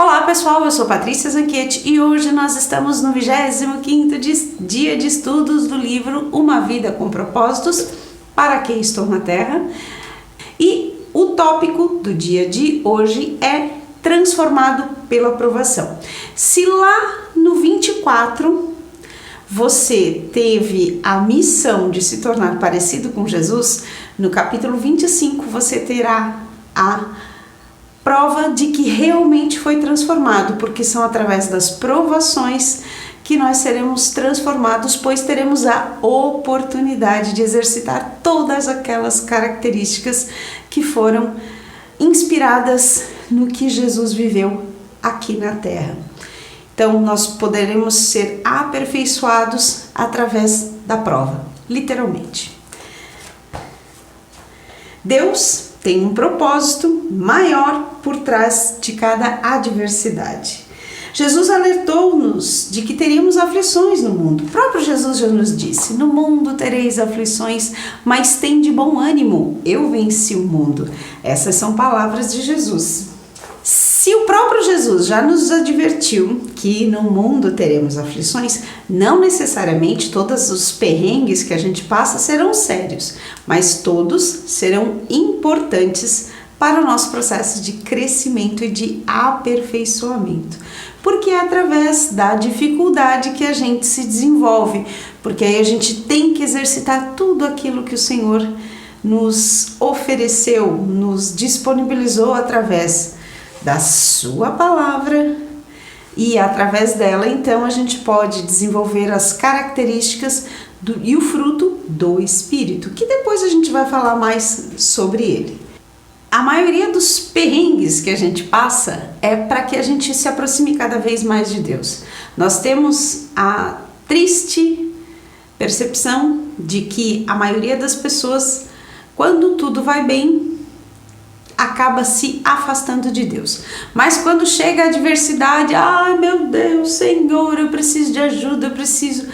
Olá pessoal, eu sou Patrícia Zanchetti e hoje nós estamos no 25º dia de estudos do livro Uma Vida com Propósitos, Para Que Estou na Terra. E o tópico do dia de hoje é transformado pela provação. Se lá no 24 você teve a missão de se tornar parecido com Jesus, no capítulo 25 você terá a prova de que realmente foi transformado, porque são através das provações que nós seremos transformados, pois teremos a oportunidade de exercitar todas aquelas características que foram inspiradas no que Jesus viveu aqui na Terra. Então, nós poderemos ser aperfeiçoados através da prova, literalmente. Deus tem um propósito maior por trás de cada adversidade. Jesus alertou-nos de que teríamos aflições no mundo. O próprio Jesus já nos disse: no mundo tereis aflições, mas tende bom ânimo, eu venci o mundo. Essas são palavras de Jesus. Se o próprio Jesus já nos advertiu que no mundo teremos aflições, não necessariamente todos os perrengues que a gente passa serão sérios, mas todos serão importantes para o nosso processo de crescimento e de aperfeiçoamento. Porque é através da dificuldade que a gente se desenvolve, porque aí a gente tem que exercitar tudo aquilo que o Senhor nos ofereceu, nos disponibilizou através da sua palavra, e através dela então a gente pode desenvolver as características e o fruto do Espírito, que depois a gente vai falar mais sobre ele. A maioria dos perrengues que a gente passa é para que a gente se aproxime cada vez mais de Deus. Nós temos a triste percepção de que a maioria das pessoas, quando tudo vai bem, acaba se afastando de Deus. Mas quando chega a adversidade, ai meu Deus, Senhor, eu preciso de ajuda, eu preciso...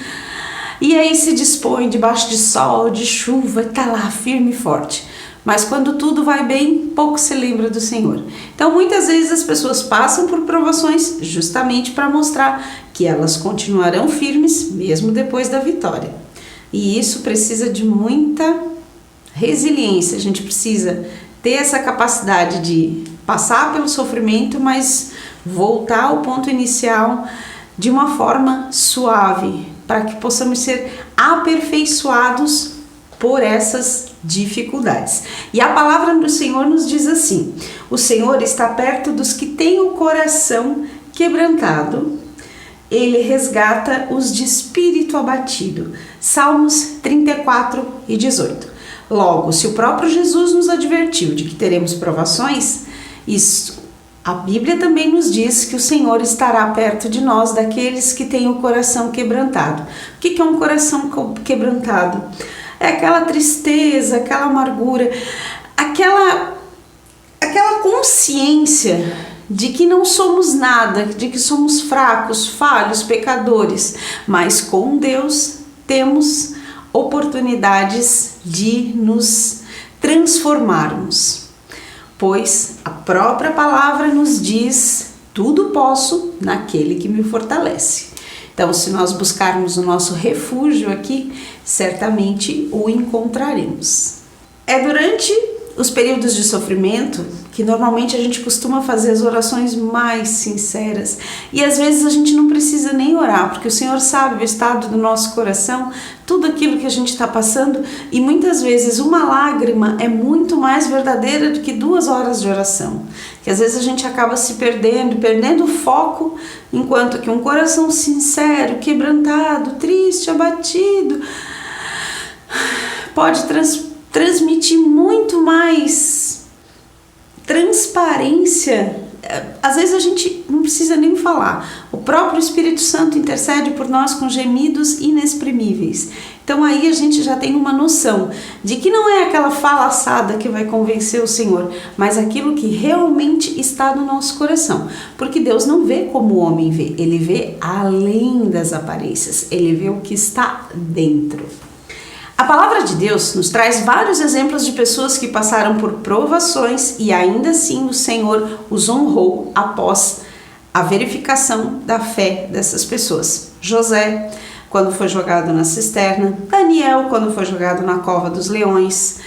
E aí se dispõe debaixo de sol, de chuva, e tá lá firme e forte. Mas quando tudo vai bem, pouco se lembra do Senhor. Então muitas vezes as pessoas passam por provações justamente para mostrar que elas continuarão firmes mesmo depois da vitória. E isso precisa de muita resiliência, a gente precisa ter essa capacidade de passar pelo sofrimento, mas voltar ao ponto inicial de uma forma suave, para que possamos ser aperfeiçoados por essas dificuldades. E a palavra do Senhor nos diz assim: o Senhor está perto dos que têm o coração quebrantado, Ele resgata os de espírito abatido. Salmos 34 e 18. Logo, se o próprio Jesus nos advertiu de que teremos provações, a Bíblia também nos diz que o Senhor estará perto de nós, daqueles que têm o coração quebrantado. O que é um coração quebrantado? É aquela tristeza, aquela amargura, aquela consciência de que não somos nada, de que somos fracos, falhos, pecadores, mas com Deus temos oportunidades de nos transformarmos, pois a própria palavra nos diz: tudo posso naquele que me fortalece. Então, se nós buscarmos o nosso refúgio aqui, certamente o encontraremos. É durante os períodos de sofrimento que normalmente a gente costuma fazer as orações mais sinceras, e às vezes a gente não precisa nem orar, porque o Senhor sabe o estado do nosso coração, tudo aquilo que a gente está passando, e muitas vezes uma lágrima é muito mais verdadeira do que 2 horas de oração, que às vezes a gente acaba se perdendo o foco, enquanto que um coração sincero, quebrantado, triste, abatido, pode transmitir muito mais transparência. Às vezes a gente não precisa nem falar, o próprio Espírito Santo intercede por nós com gemidos inexprimíveis. Então aí a gente já tem uma noção de que não é aquela falaçada que vai convencer o Senhor, mas aquilo que realmente está no nosso coração. Porque Deus não vê como o homem vê, Ele vê além das aparências, Ele vê o que está dentro. A palavra de Deus nos traz vários exemplos de pessoas que passaram por provações e ainda assim o Senhor os honrou após a verificação da fé dessas pessoas. José, quando foi jogado na cisterna, Daniel, quando foi jogado na cova dos leões,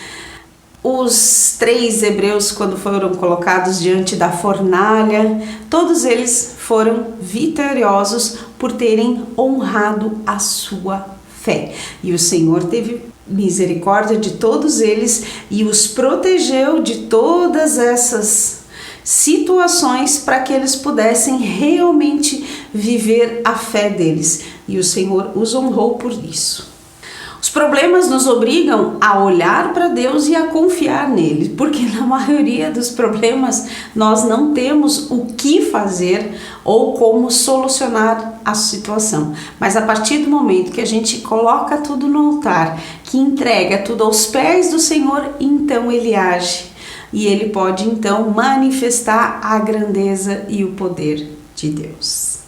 os 3 hebreus, quando foram colocados diante da fornalha, todos eles foram vitoriosos por terem honrado a sua fé. E o Senhor teve misericórdia de todos eles e os protegeu de todas essas situações para que eles pudessem realmente viver a fé deles. E o Senhor os honrou por isso. Os problemas nos obrigam a olhar para Deus e a confiar nele, porque na maioria dos problemas nós não temos o que fazer ou como solucionar a situação. Mas a partir do momento que a gente coloca tudo no altar, que entrega tudo aos pés do Senhor, então ele age e ele pode então manifestar a grandeza e o poder de Deus.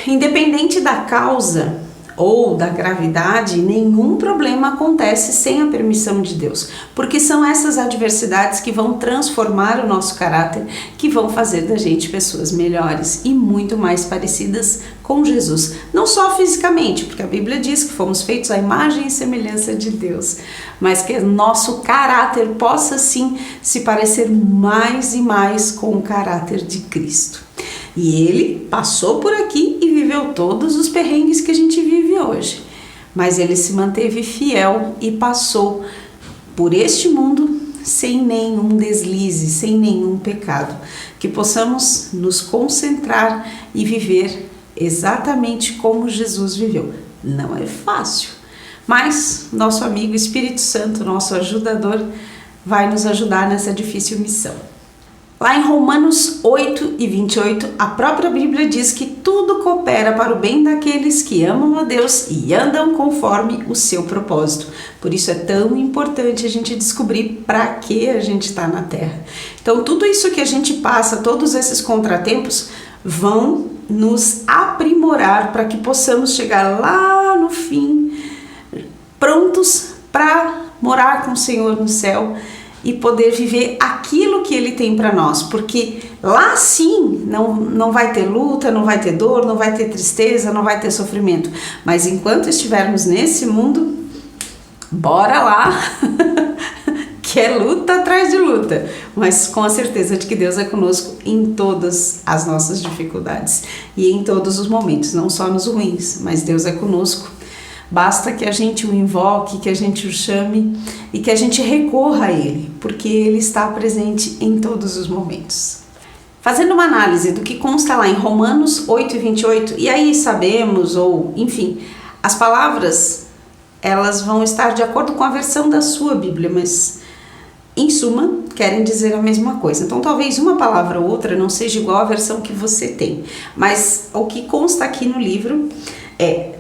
Independente da causa ou da gravidade, nenhum problema acontece sem a permissão de Deus, porque são essas adversidades que vão transformar o nosso caráter, que vão fazer da gente pessoas melhores e muito mais parecidas com Jesus, não só fisicamente, porque a Bíblia diz que fomos feitos à imagem e semelhança de Deus, mas que nosso caráter possa sim se parecer mais e mais com o caráter de Cristo. E ele passou por aqui e viveu todos os perrengues que a gente vive hoje. Mas ele se manteve fiel e passou por este mundo sem nenhum deslize, sem nenhum pecado. Que possamos nos concentrar e viver exatamente como Jesus viveu. Não é fácil, mas nosso amigo Espírito Santo, nosso ajudador, vai nos ajudar nessa difícil missão. Lá em Romanos 8:28, a própria Bíblia diz que tudo coopera para o bem daqueles que amam a Deus e andam conforme o seu propósito. Por isso é tão importante a gente descobrir para que a gente está na Terra. Então tudo isso que a gente passa, todos esses contratempos, vão nos aprimorar para que possamos chegar lá no fim, prontos para morar com o Senhor no céu e poder viver aquilo que Ele tem para nós, porque lá sim não vai ter luta, não vai ter dor, não vai ter tristeza, não vai ter sofrimento, mas enquanto estivermos nesse mundo, bora lá, que é luta atrás de luta, mas com a certeza de que Deus é conosco em todas as nossas dificuldades e em todos os momentos, não só nos ruins, mas Deus é conosco. Basta que a gente o invoque, que a gente o chame e que a gente recorra a Ele, porque Ele está presente em todos os momentos. Fazendo uma análise do que consta lá em Romanos 8:28, e aí sabemos, ou enfim, as palavras, elas vão estar de acordo com a versão da sua Bíblia, mas em suma, querem dizer a mesma coisa. Então talvez uma palavra ou outra não seja igual à versão que você tem, mas o que consta aqui no livro é: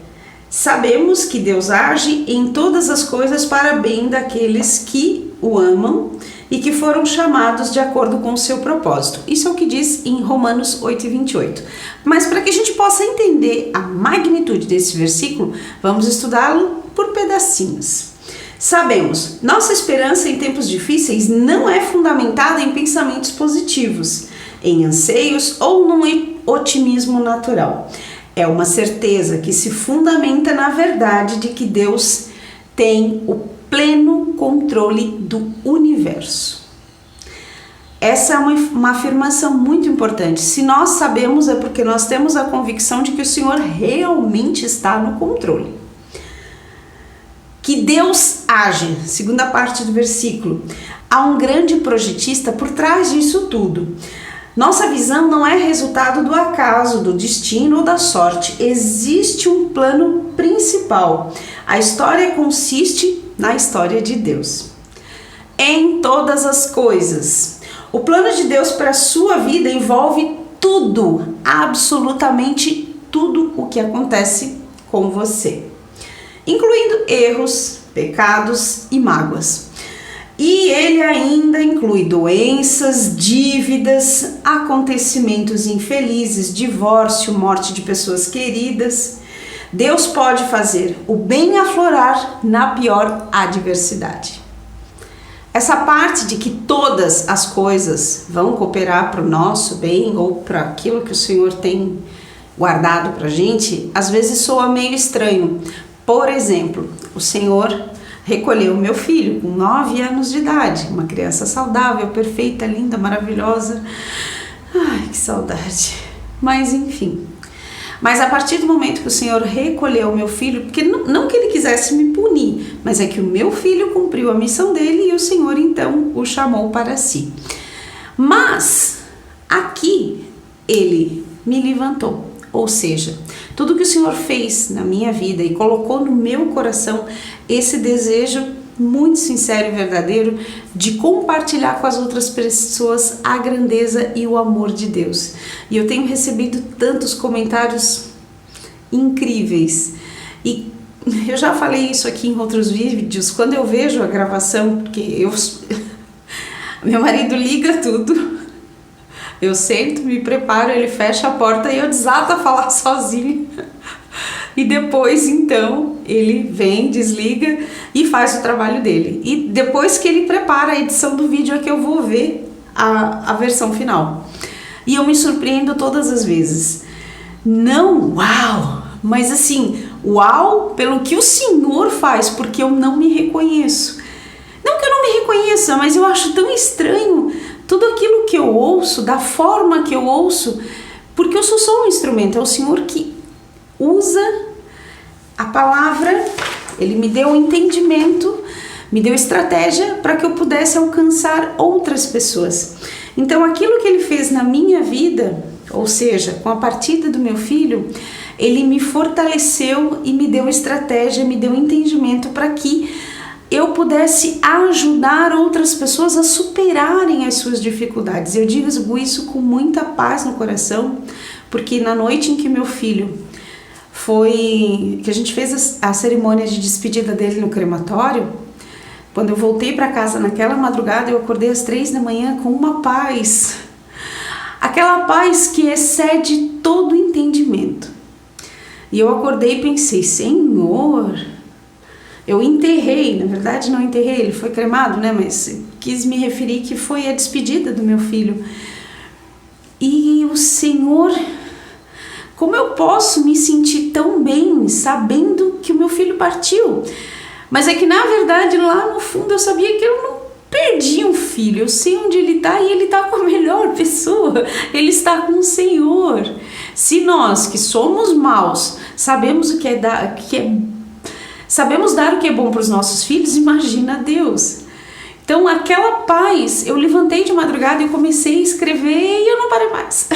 sabemos que Deus age em todas as coisas para bem daqueles que o amam e que foram chamados de acordo com o seu propósito. Isso é o que diz em Romanos 8:28. Mas para que a gente possa entender a magnitude desse versículo, vamos estudá-lo por pedacinhos. Sabemos, nossa esperança em tempos difíceis não é fundamentada em pensamentos positivos, em anseios ou num otimismo natural. É uma certeza que se fundamenta na verdade de que Deus tem o pleno controle do universo. Essa é uma afirmação muito importante. Se nós sabemos, é porque nós temos a convicção de que o Senhor realmente está no controle. Que Deus age, segunda parte do versículo. Há um grande projetista por trás disso tudo. Nossa visão não é resultado do acaso, do destino ou da sorte. Existe um plano principal. A história consiste na história de Deus. Em todas as coisas. O plano de Deus para a sua vida envolve tudo, absolutamente tudo o que acontece com você, incluindo erros, pecados e mágoas. E ele ainda inclui doenças, dívidas, acontecimentos infelizes, divórcio, morte de pessoas queridas. Deus pode fazer o bem aflorar na pior adversidade. essa parte de que todas as coisas vão cooperar para o nosso bem ou para aquilo que o Senhor tem guardado para a gente, às vezes soa meio estranho. Por exemplo, o Senhor recolheu meu filho com 9 anos de idade, uma criança saudável, perfeita, linda, maravilhosa. Ai, que saudade. Mas enfim. Mas a partir do momento que o Senhor recolheu meu filho, porque não que ele quisesse me punir, mas é que o meu filho cumpriu a missão dele e o Senhor então o chamou para si. Mas aqui ele me levantou, ou seja, tudo que o Senhor fez na minha vida e colocou no meu coração esse desejo muito sincero e verdadeiro de compartilhar com as outras pessoas a grandeza e o amor de Deus. E eu tenho recebido tantos comentários incríveis. E eu já falei isso aqui em outros vídeos, quando eu vejo a gravação, porque meu marido liga tudo, eu sento, me preparo, ele fecha a porta e eu desato a falar sozinho. E depois, então, ele vem, desliga e faz o trabalho dele. E depois que ele prepara a edição do vídeo é que eu vou ver a versão final. E eu me surpreendo todas as vezes. Não uau, mas assim, uau pelo que o Senhor faz, porque eu não me reconheço. Não que eu não me reconheça, mas eu acho tão estranho tudo aquilo que eu ouço, da forma que eu ouço, porque eu sou só um instrumento, é o Senhor que usa a palavra, ele me deu entendimento, me deu estratégia para que eu pudesse alcançar outras pessoas. Então aquilo que ele fez na minha vida, ou seja, com a partida do meu filho, ele me fortaleceu e me deu estratégia, me deu entendimento para que eu pudesse ajudar outras pessoas a superarem as suas dificuldades. Eu digo isso com muita paz no coração, porque na noite em que meu filho que a gente fez a cerimônia de despedida dele no crematório, quando eu voltei para casa naquela madrugada, eu acordei às 3 da manhã com uma paz, aquela paz que excede todo entendimento. E eu acordei e pensei, Senhor, eu enterrei, na verdade não enterrei, ele foi cremado, né? Mas quis me referir que foi a despedida do meu filho. E o Senhor, como eu posso me sentir tão bem sabendo que o meu filho partiu? Mas é que na verdade lá no fundo eu sabia que eu não perdi um filho, eu sei onde ele está e ele está com a melhor pessoa, ele está com o Senhor. Se nós que somos maus sabemos o que é dar, sabemos dar o que é bom para os nossos filhos, imagina Deus. Então aquela paz, eu levantei de madrugada e comecei a escrever e eu não parei mais.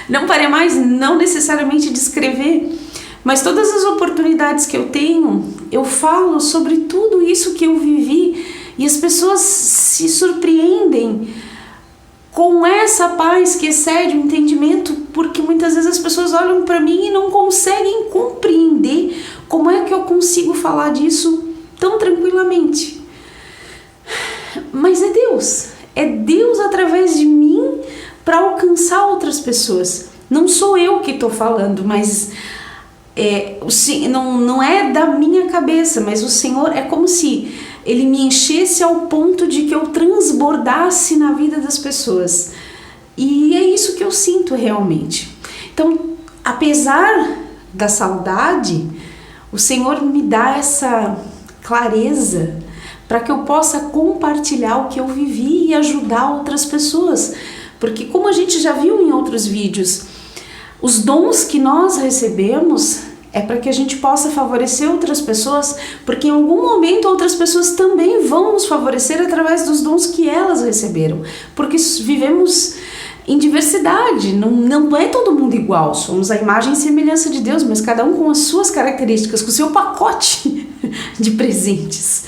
Não parei mais, não necessariamente de escrever, mas todas as oportunidades que eu tenho, eu falo sobre tudo isso que eu vivi e as pessoas se surpreendem com essa paz que excede o entendimento, porque muitas vezes as pessoas olham para mim e não conseguem compreender como é que eu consigo falar disso tão tranquilamente. Mas é Deus através de mim para alcançar outras pessoas. Não sou eu que estou falando, mas não é da minha cabeça, mas o Senhor é como se Ele me enchesse ao ponto de que eu transbordasse na vida das pessoas. E é isso que eu sinto realmente. Então, apesar da saudade, o Senhor me dá essa clareza para que eu possa compartilhar o que eu vivi e ajudar outras pessoas. Porque como a gente já viu em outros vídeos, os dons que nós recebemos é para que a gente possa favorecer outras pessoas, porque em algum momento outras pessoas também vão nos favorecer através dos dons que elas receberam. Porque vivemos em diversidade, não é todo mundo igual, somos a imagem e semelhança de Deus, mas cada um com as suas características, com o seu pacote de presentes.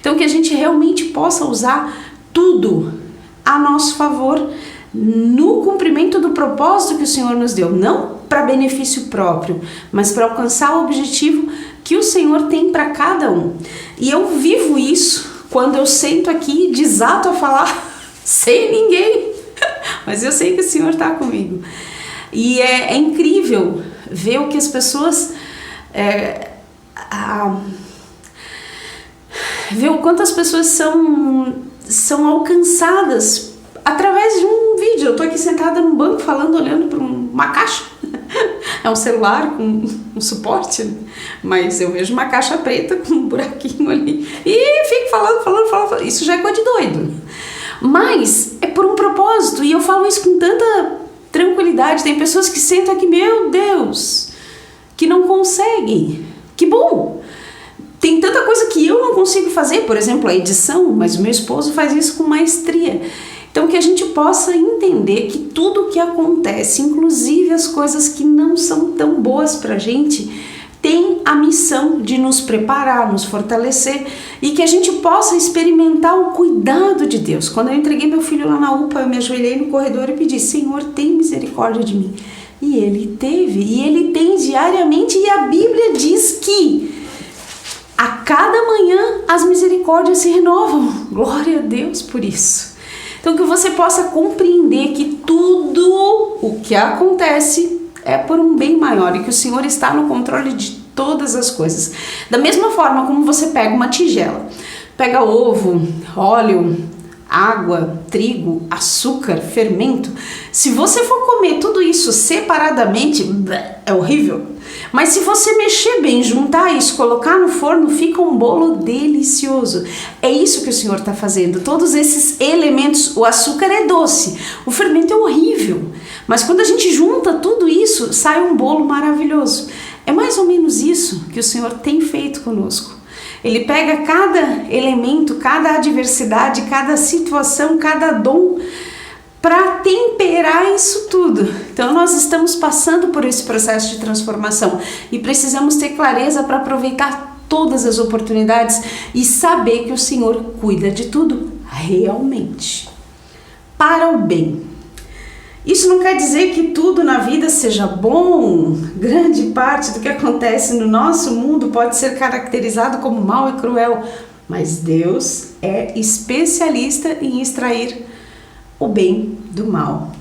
Então que a gente realmente possa usar tudo a nosso favor no cumprimento do propósito que o Senhor nos deu, não para benefício próprio, mas para alcançar o objetivo que o Senhor tem para cada um. E eu vivo isso quando eu sento aqui e desato a falar sem ninguém, mas eu sei que o Senhor está comigo. E é incrível ver o que as pessoas ver o quanto as pessoas são alcançadas através de um vídeo. Eu tô aqui sentada num banco falando, olhando para uma caixa. É um celular com um suporte, né? Mas eu vejo uma caixa preta com um buraquinho ali e fico falando. Isso já é coisa de doido. Mas é por um propósito, e eu falo isso com tanta tranquilidade. Tem pessoas que sentam aqui, meu Deus, que não conseguem. Que bom! Tem tanta coisa que eu não consigo fazer, por exemplo, a edição, mas o meu esposo faz isso com maestria. Então, que a gente possa entender que tudo o que acontece, inclusive as coisas que não são tão boas pra gente, tem a missão de nos preparar, nos fortalecer, e que a gente possa experimentar o cuidado de Deus. Quando eu entreguei meu filho lá na UPA, eu me ajoelhei no corredor e pedi: Senhor, tem misericórdia de mim. E Ele teve, e Ele tem diariamente, e a Bíblia diz que a cada manhã as misericórdias se renovam. Glória a Deus por isso. Então, que você possa compreender que tudo o que acontece é por um bem maior e que o Senhor está no controle de todas as coisas. Da mesma forma como você pega uma tigela, pega ovo, óleo, água, trigo, açúcar, fermento. Se você for comer tudo isso separadamente, é horrível. Mas se você mexer bem, juntar isso, colocar no forno, fica um bolo delicioso. É isso que o Senhor está fazendo. Todos esses elementos, o açúcar é doce, o fermento é horrível. Mas quando a gente junta tudo isso, sai um bolo maravilhoso. É mais ou menos isso que o Senhor tem feito conosco. Ele pega cada elemento, cada adversidade, cada situação, cada dom, para temperar isso tudo. Então nós estamos passando por esse processo de transformação e precisamos ter clareza para aproveitar todas as oportunidades e saber que o Senhor cuida de tudo realmente, para o bem. Isso não quer dizer que tudo na vida seja bom. Grande parte do que acontece no nosso mundo pode ser caracterizado como mal e cruel, mas Deus é especialista em extrair o bem do mal.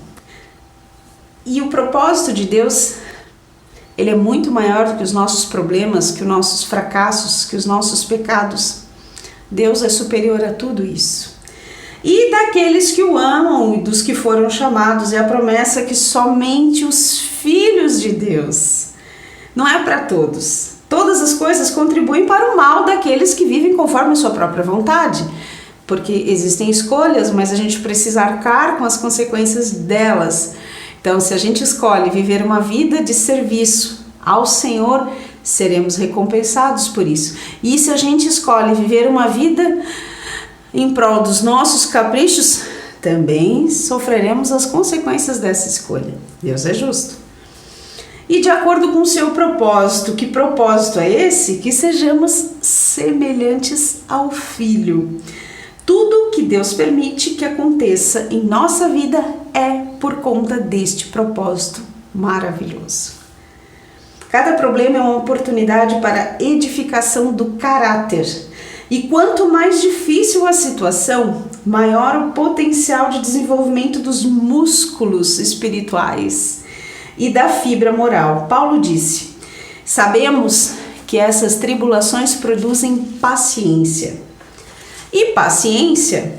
E o propósito de Deus, ele é muito maior do que os nossos problemas, que os nossos fracassos, que os nossos pecados. Deus é superior a tudo isso. E daqueles que o amam e dos que foram chamados, é a promessa que somente os filhos de Deus. Não é para todos. Todas as coisas contribuem para o mal daqueles que vivem conforme a sua própria vontade. Porque existem escolhas, mas a gente precisa arcar com as consequências delas. Então, se a gente escolhe viver uma vida de serviço ao Senhor, seremos recompensados por isso. E se a gente escolhe viver uma vida em prol dos nossos caprichos, também sofreremos as consequências dessa escolha. Deus é justo. E de acordo com o seu propósito, que propósito é esse? Que sejamos semelhantes ao Filho. Tudo que Deus permite que aconteça em nossa vida é por conta deste propósito maravilhoso. Cada problema é uma oportunidade para a edificação do caráter. E quanto mais difícil a situação, maior o potencial de desenvolvimento dos músculos espirituais e da fibra moral. Paulo disse: sabemos que essas tribulações produzem paciência. E paciência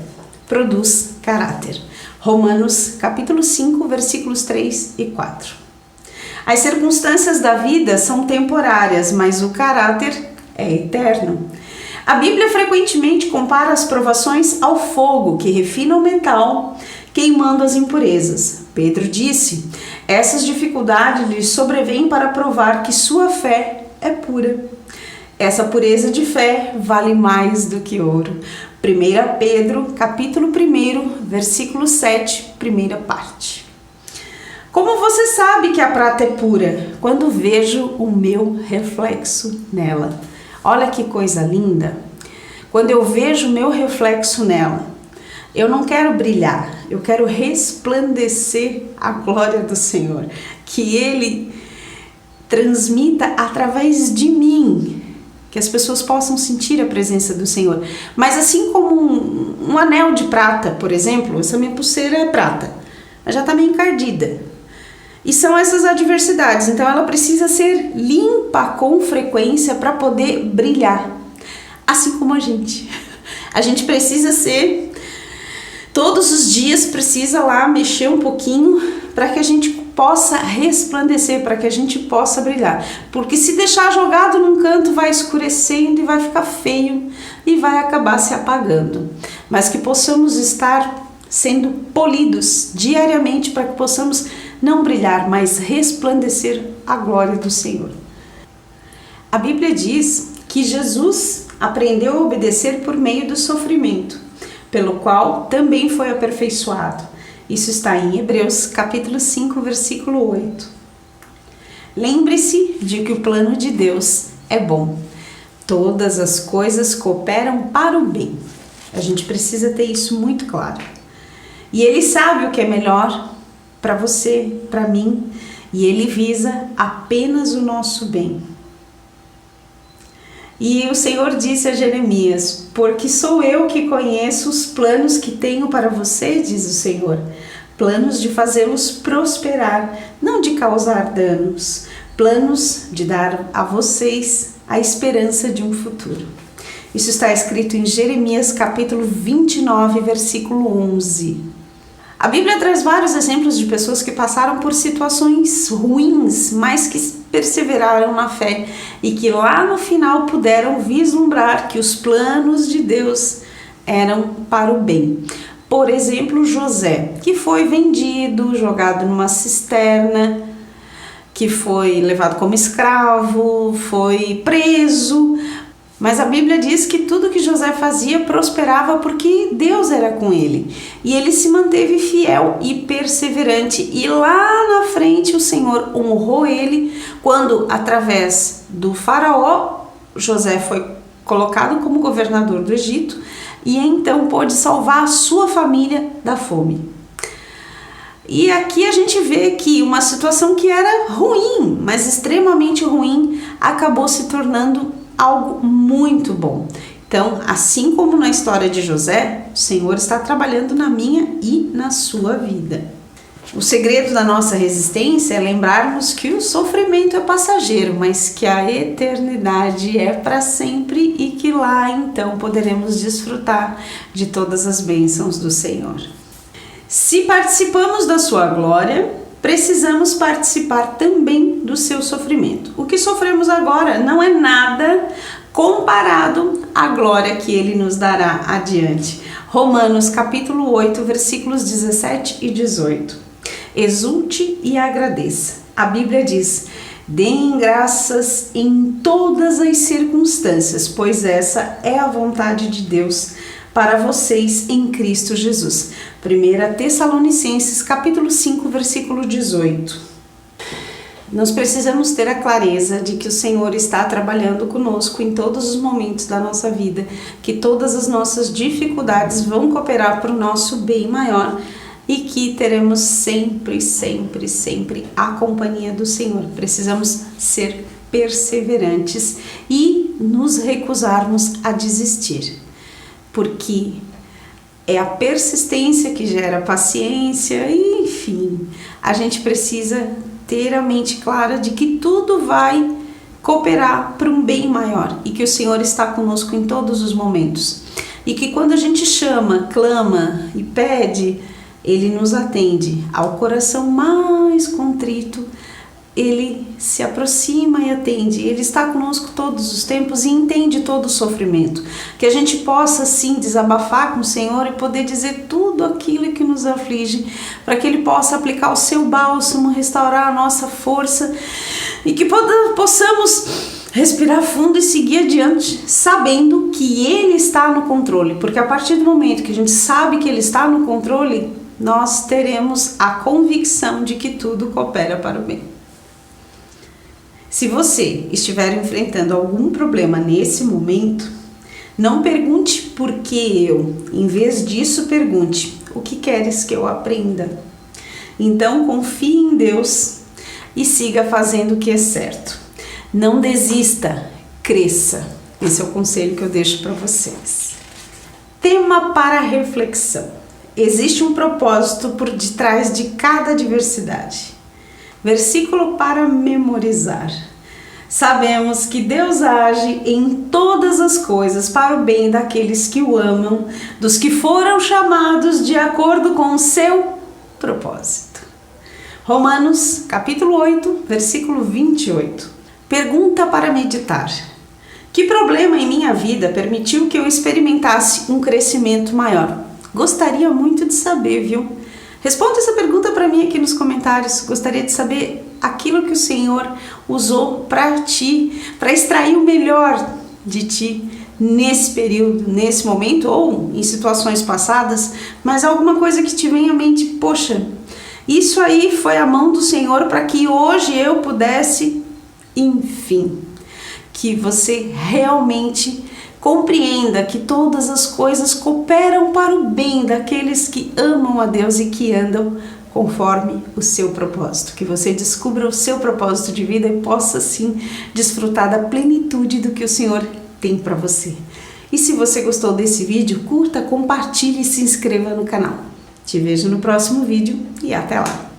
produz caráter. Romanos capítulo 5, versículos 3 e 4. As circunstâncias da vida são temporárias, mas o caráter é eterno. A Bíblia frequentemente compara as provações ao fogo que refina o metal, queimando as impurezas. Pedro disse: essas dificuldades lhe sobrevêm para provar que sua fé é pura. Essa pureza de fé vale mais do que ouro. 1 Pedro, capítulo 1, versículo 7, primeira parte. Como você sabe que a prata é pura? Quando vejo o meu reflexo nela. Olha que coisa linda. Quando eu vejo o meu reflexo nela, eu não quero brilhar, eu quero resplandecer a glória do Senhor. Que Ele transmita através de mim, que as pessoas possam sentir a presença do Senhor. Mas assim como um anel de prata, por exemplo, essa minha pulseira é prata, ela já está meio encardida. E são essas adversidades, então ela precisa ser limpa com frequência para poder brilhar, assim como a gente. A gente precisa todos os dias precisa lá mexer um pouquinho para que a gente possa resplandecer, para que a gente possa brilhar. Porque se deixar jogado num canto, vai escurecendo e vai ficar feio e vai acabar se apagando. Mas que possamos estar sendo polidos diariamente para que possamos não brilhar, mas resplandecer a glória do Senhor. A Bíblia diz que Jesus aprendeu a obedecer por meio do sofrimento, pelo qual também foi aperfeiçoado. Isso está em Hebreus capítulo 5, versículo 8. Lembre-se de que o plano de Deus é bom. Todas as coisas cooperam para o bem. A gente precisa ter isso muito claro. E Ele sabe o que é melhor para você, para mim, e Ele visa apenas o nosso bem. E o Senhor disse a Jeremias: porque sou eu que conheço os planos que tenho para você, diz o Senhor, planos de fazê-los prosperar, não de causar danos, planos de dar a vocês a esperança de um futuro. Isso está escrito em Jeremias capítulo 29, versículo 11. A Bíblia traz vários exemplos de pessoas que passaram por situações ruins, mas que perseveraram na fé e que lá no final puderam vislumbrar que os planos de Deus eram para o bem. Por exemplo, José, que foi vendido, jogado numa cisterna, que foi levado como escravo, foi preso. Mas a Bíblia diz que tudo que José fazia prosperava porque Deus era com ele. E ele se manteve fiel e perseverante. E lá na frente o Senhor honrou ele quando, através do faraó, José foi colocado como governador do Egito e então pôde salvar a sua família da fome. E aqui a gente vê que uma situação que era ruim, mas extremamente ruim, acabou se tornando algo muito bom. Então, assim como na história de José, o Senhor está trabalhando na minha e na sua vida. O segredo da nossa resistência é lembrarmos que o sofrimento é passageiro, mas que a eternidade é para sempre e que lá então poderemos desfrutar de todas as bênçãos do Senhor. Se participamos da sua glória, precisamos participar também do seu sofrimento. O que sofremos agora não é nada comparado à glória que Ele nos dará adiante. Romanos capítulo 8, versículos 17 e 18. Exulte e agradeça. A Bíblia diz: deem graças em todas as circunstâncias, pois essa é a vontade de Deus para vocês em Cristo Jesus. 1 Tessalonicenses capítulo 5, versículo 18. Nós precisamos ter a clareza de que o Senhor está trabalhando conosco em todos os momentos da nossa vida, que todas as nossas dificuldades vão cooperar para o nosso bem maior e que teremos sempre, sempre, sempre a companhia do Senhor. Precisamos ser perseverantes e nos recusarmos a desistir, porque é a persistência que gera paciência, e, enfim, a gente precisa ter a mente clara de que tudo vai cooperar para um bem maior e que o Senhor está conosco em todos os momentos. E que quando a gente chama, clama e pede, Ele nos atende. Ao coração mais contrito, Ele se aproxima e atende. Ele está conosco todos os tempos e entende todo o sofrimento. Que a gente possa, sim, desabafar com o Senhor e poder dizer tudo aquilo que nos aflige, para que Ele possa aplicar o seu bálsamo, restaurar a nossa força e que possamos respirar fundo e seguir adiante, sabendo que Ele está no controle. Porque a partir do momento que a gente sabe que Ele está no controle, nós teremos a convicção de que tudo coopera para o bem. Se você estiver enfrentando algum problema nesse momento, não pergunte por que eu. Em vez disso, pergunte: o que queres que eu aprenda? Então, confie em Deus e siga fazendo o que é certo. Não desista, cresça. Esse é o conselho que eu deixo para vocês. Tema para reflexão. Existe um propósito por detrás de cada adversidade. Versículo para memorizar. Sabemos que Deus age em todas as coisas para o bem daqueles que o amam, dos que foram chamados de acordo com o seu propósito. Romanos, capítulo 8, versículo 28. Pergunta para meditar. Que problema em minha vida permitiu que eu experimentasse um crescimento maior? Gostaria muito de saber, viu? Responda essa pergunta para mim aqui nos comentários. Gostaria de saber aquilo que o Senhor usou para ti, para extrair o melhor de ti nesse período, nesse momento ou em situações passadas, mas alguma coisa que te venha à mente, poxa, isso aí foi a mão do Senhor para que hoje eu pudesse, enfim, que você realmente compreenda que todas as coisas cooperam para o bem daqueles que amam a Deus e que andam conforme o seu propósito. Que você descubra o seu propósito de vida e possa sim desfrutar da plenitude do que o Senhor tem para você. E se você gostou desse vídeo, curta, compartilhe e se inscreva no canal. Te vejo no próximo vídeo e até lá!